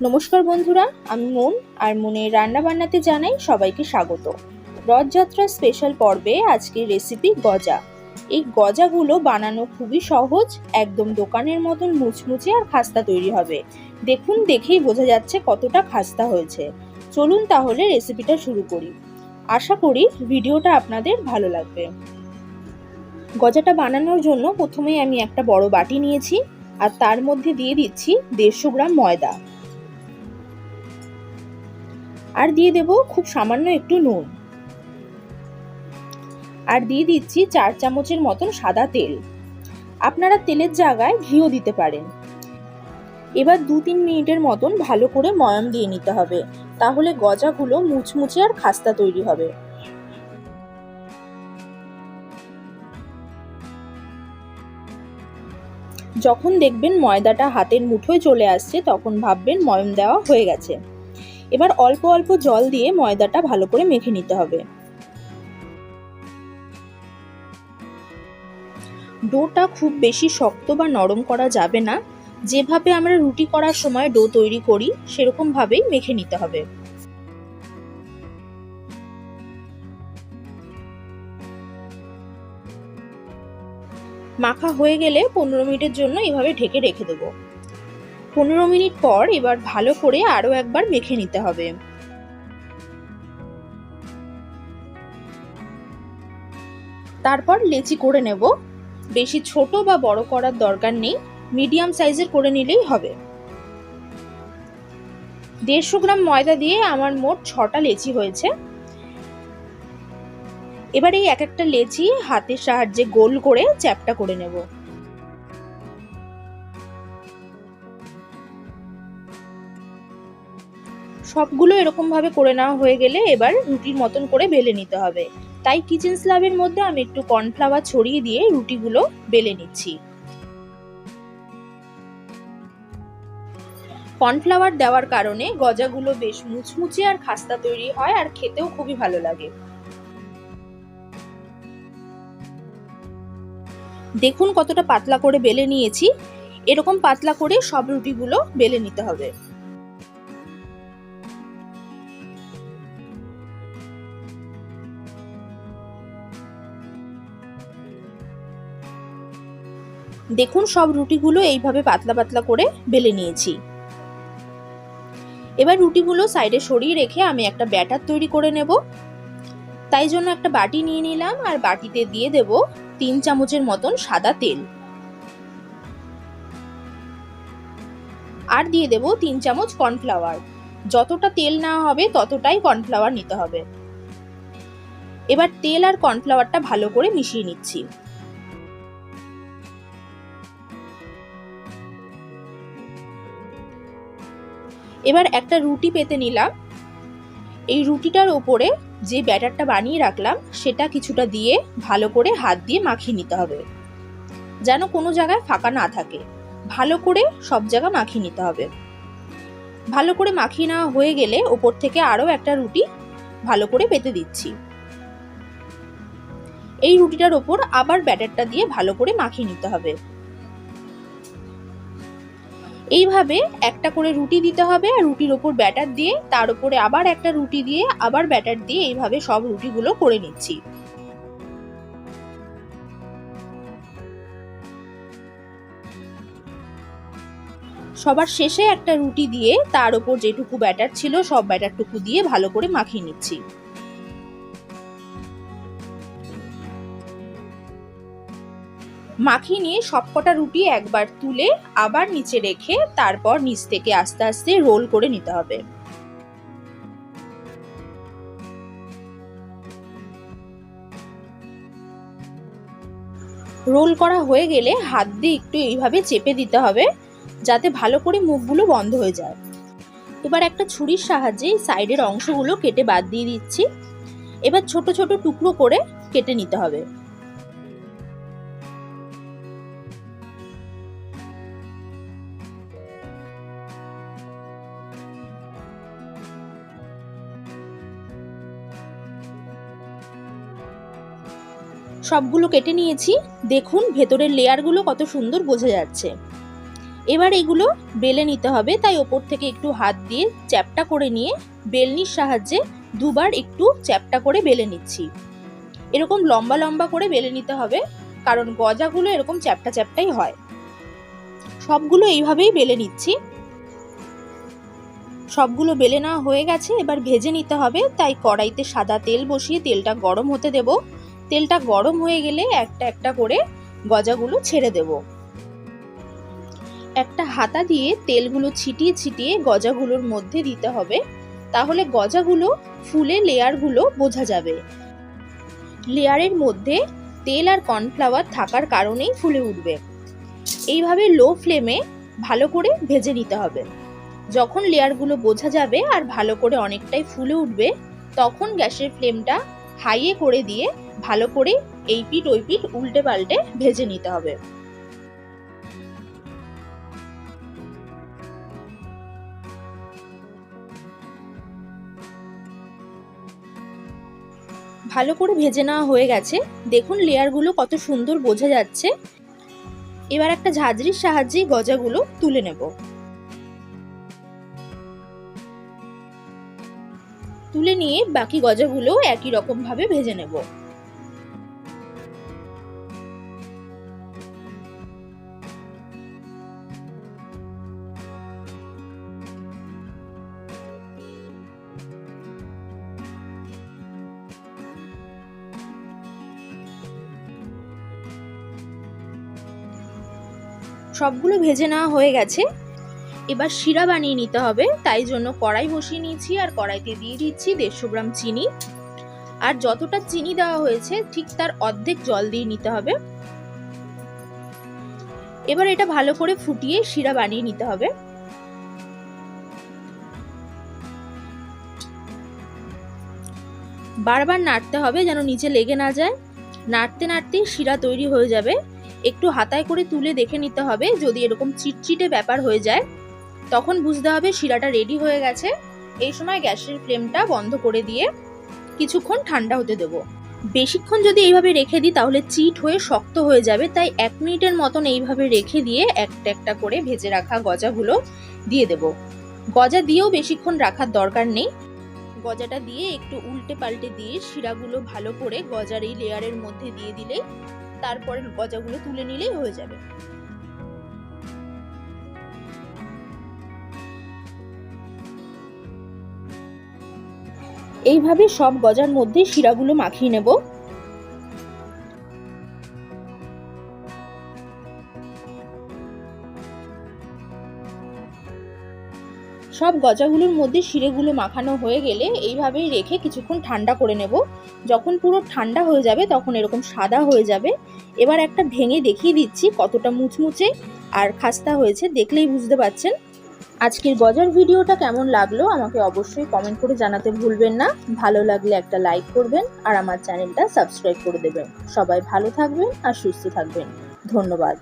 নমস্কার বন্ধুরা, আমি মন আর মনের রান্না বান্নাতে জানাই সবাইকে স্বাগত। রথযাত্রার স্পেশাল পর্বে আজকের রেসিপি গজা। এই গজাগুলো বানানো খুবই সহজ, একদম দোকানের মতন মুচমুচে আর খাস্তা তৈরি হবে। দেখুন, দেখেই বোঝা যাচ্ছে কতটা খাস্তা হয়েছে। চলুন তাহলে রেসিপিটা শুরু করি। আশা করি ভিডিওটা আপনাদের ভালো লাগবে। গজাটা বানানোর জন্য প্রথমেই আমি একটা বড় বাটি নিয়েছি আর তার মধ্যে দিয়ে দিচ্ছি 150 গ্রাম ময়দা, আর দিয়ে দেব খুব সামান্য একটু নুন, আর দিয়ে দিচ্ছি 4 চামচের মতন সাদা তেল। আপনারা তেলের জায়গায় ঘিও দিতে পারেন। এবার 2-3 মিনিটের মতন ভালো করে ময়াম দিয়ে নিতে হবে, তাহলে গজাগুলো মুচমুচে আর খাস্তা তৈরি হবে। যখন দেখবেন ময়দাটা হাতের মুঠোয় চলে আসছে তখন ভাববেন ময়াম দেওয়া হয়ে গেছে। এবার অল্প অল্প জল দিয়ে ময়দাটা ভালো করে মেখে নিতে হবে। ডোটা খুব বেশি শক্ত বা নরম করা যাবে না, যেভাবে আমরা রুটি করার সময় ডো তৈরি করি সেরকম ভাবেই মেখে নিতে হবে। মাখা হয়ে গেলে 15 মিনিটের জন্য এভাবে ঢেকে রেখে দেব। 15 মিনিট পর এবার ভালো করে আরো একবার মেখে নিতে হবে। তারপর লেচি করে নেব। বেশি ছোট বা বড় করার দরকার নেই, মিডিয়াম সাইজের করে নিলেই হবে। 150 গ্রাম ময়দা দিয়ে আমার মোট 6টা লেচি হয়েছে। এবার এই এক একটা লেচি হাতের সাহায্যে গোল করে চ্যাপ্টা করে নেব। সবগুলো এরকম ভাবে করে নেওয়া হয়ে গেলে এবার রুটির মতন করে বেলে নিতে হবে। তাই কিচেন স্ল্যাবের মধ্যে আমি একটু কর্নফ্লাওয়ার ছড়িয়ে দিয়ে রুটিগুলো বেলে নিচ্ছি। কর্নফ্লাওয়ার দেওয়ার কারণে গজাগুলো বেশ মুচমুচে আর খাস্তা তৈরি হয়, আর খেতেও খুবই ভালো লাগে। দেখুন কতটা পাতলা করে বেলে নিয়েছি। এরকম পাতলা করে সব রুটিগুলো বেলে নিতে হবে। দেখুন সব রুটিগুলো এইভাবে পাতলা পাতলা করে বেলে নিয়েছি। এবার রুটিগুলো সাইডে সরিয়ে রেখে আমি একটা ব্যাটার তৈরি করে নেব। তাই জন্য একটা বাটি নিয়ে নিলাম আর বাটিতে দিয়ে দেব 3 চামচের মতন সাদা তেল, আর দিয়ে দেব 3 চামচ কর্নফ্লাওয়ার। যতটা তেল নেওয়া হবে ততটাই কর্নফ্লাওয়ার নিতে হবে। এবার তেল আর কর্নফ্লাওয়ারটা ভালো করে মিশিয়ে নিচ্ছি। এবার একটা রুটি পেতে নিলাম। এই রুটিটার ওপরে যে ব্যাটারটা বানিয়ে রাখলাম সেটা কিছুটা দিয়ে ভালো করে হাত দিয়ে মাখিয়ে নিতে হবে, যেন কোনো জায়গায় ফাঁকা না থাকে। ভালো করে সব জায়গা মাখিয়ে নিতে হবে। ভালো করে মাখিয়ে নেওয়া হয়ে গেলে ওপর থেকে আরো একটা রুটি ভালো করে পেতে দিচ্ছি। এই রুটিটার ওপর আবার ব্যাটারটা দিয়ে ভালো করে মাখিয়ে নিতে হবে। এইভাবে একটা করে রুটি দিতে হবে, আর রুটির ওপর ব্যাটার দিয়ে তার উপরে আবার একটা রুটি দিয়ে আবার ব্যাটার দিয়ে এইভাবে সব রুটিগুলো করে নিচ্ছি। সবার শেষে একটা রুটি দিয়ে তার উপর যেটুকু ব্যাটার ছিল সব ব্যাটারটুকু দিয়ে ভালো করে মাখিয়ে নিচ্ছি। মাখিয়ে নিয়ে সবকটা রুটি একবার তুলে আবার নিচে রেখে তারপর নিচ থেকে আস্তে আস্তে রোল করে নিতে হবে। রোল করা হয়ে গেলে হাত দিয়ে একটু এইভাবে চেপে দিতে হবে, যাতে ভালো করে মুখগুলো বন্ধ হয়ে যায়। এবার একটা ছুরির সাহায্যে সাইডের অংশগুলো কেটে বাদ দিয়ে দিচ্ছি। এবার ছোট ছোট টুকরো করে কেটে নিতে হবে। সবগুলো কেটে নিয়েছি। দেখুন ভেতরের লেয়ারগুলো কত সুন্দর বোঝা যাচ্ছে। এবার এগুলো বেলে নিতে হবে, তাই ওপর থেকে একটু হাত দিয়ে চ্যাপটা করে নিয়ে বেলনির সাহায্যে দুবার একটু চ্যাপটা করে বেলে নিচ্ছি। এরকম লম্বা লম্বা করে বেলে নিতে হবে, কারণ গজাগুলো এরকম চ্যাপটা চ্যাপটাই হয়। সবগুলো এইভাবেই বেলে নিচ্ছি। সবগুলো বেলে নেওয়া হয়ে গেছে, এবার ভেজে নিতে হবে। তাই কড়াইতে সাদা তেল বসিয়ে তেলটা গরম হতে দেব। তেলটা গরম হয়ে গেলে একটা একটা করে গজাগুলো ছেড়ে দেব। একটা হাতা দিয়ে তেলগুলো ছিটিয়ে ছিটিয়ে গজাগুলোর মধ্যে দিতে হবে, তাহলে গজাগুলো ফুলে লেয়ারগুলো বোঝা যাবে। লেয়ারের মধ্যে তেল আর কর্নফ্লাওয়ার থাকার কারণেই ফুলে উঠবে। এইভাবে লো ফ্লেমে ভালো করে ভেজে নিতে হবে। যখন লেয়ারগুলো বোঝা যাবে আর ভালো করে অনেকটাই ফুলে উঠবে, তখন গ্যাসের ফ্লেমটা হাইয়ে করে দিয়ে ভালো করে এই পিঠ ওই পিঠ উল্টে পাল্টে ভেজে নিতে হবে। ভালো করে ভেজে নেওয়া হয়ে গেছে, দেখুন লেয়ারগুলো কত সুন্দর বোঝা যাচ্ছে। এবার একটা ঝাঁঝরির সাহায্যে গজাগুলো তুলে নেব। তুলে নিয়ে বাকি গজাগুলো একই রকম ভাবে ভেজে নেব। সবগুলো ভেজে নেওয়া হয়ে গেছে, এবার শিরা বানিয়ে নিতে হবে। তাই জন্য কড়াই বসিয়ে নিয়েছি আর কড়াইতে দিয়ে দিচ্ছি 150 গ্রাম চিনি। আর যতটা চিনি দেওয়া হয়েছে ঠিক তার অর্ধেক জল দিয়ে নিতে হবে। এবার এটা ভালো করে ফুটিয়ে শিরা বানিয়ে নিতে হবে। বারবার নাড়তে হবে যেন নিচে লেগে না যায়। নাড়তে নাড়তে শিরা তৈরি হয়ে যাবে। একটু হাতায় করে তুলে দেখে নিতে হবে, যদি এরকম চিটচিটে ব্যাপার হয়ে যায় তখন বুঝতে হবে শিরাটা রেডি হয়ে গেছে। এই সময় গ্যাসের ফ্লেমটা বন্ধ করে দিয়ে কিছুক্ষণ ঠান্ডা হতে দেব। বেশিক্ষণ যদি এইভাবে রেখে দিই তাহলে চিট হয়ে শক্ত হয়ে যাবে, তাই 1 মিনিটের মতন এইভাবে রেখে দিয়ে একটা একটা করে ভেজে রাখা গজাগুলো দিয়ে দেব। গজা দিয়েও বেশিক্ষণ রাখার দরকার নেই। গজাটা দিয়ে একটু উল্টে পাল্টে দিয়ে শিরাগুলো ভালো করে গজার এই লেয়ারের মধ্যে দিয়ে দিলেই তারপরে গজাগুলো তুলে নিলেই হয়ে যাবে। এইভাবে সব গজার মধ্যে শিরাগুলো মাখিয়ে নেব। সব গজাগুলোর মধ্যে শিরাগুলো মাখানো হয়ে গেলে এইভাবেই রেখে কিছুক্ষণ ঠান্ডা করে নেব। যখন পুরো ঠান্ডা হয়ে যাবে তখন এরকম সাদা হয়ে যাবে। এবার একটা ভেঙে দেখিয়ে দিচ্ছি কতটা মুচমুচে আর খাস্তা হয়েছে, দেখলেই বুঝতে পারছেন। আজকের গজার ভিডিওটা কেমন লাগলো আমাকে অবশ্যই কমেন্ট করে জানাতে ভুলবেন না। ভালো লাগলে একটা লাইক করবেন আর আমার চ্যানেলটা সাবস্ক্রাইব করে দেবেন। সবাই ভালো থাকবেন আর সুস্থ থাকবেন। ধন্যবাদ।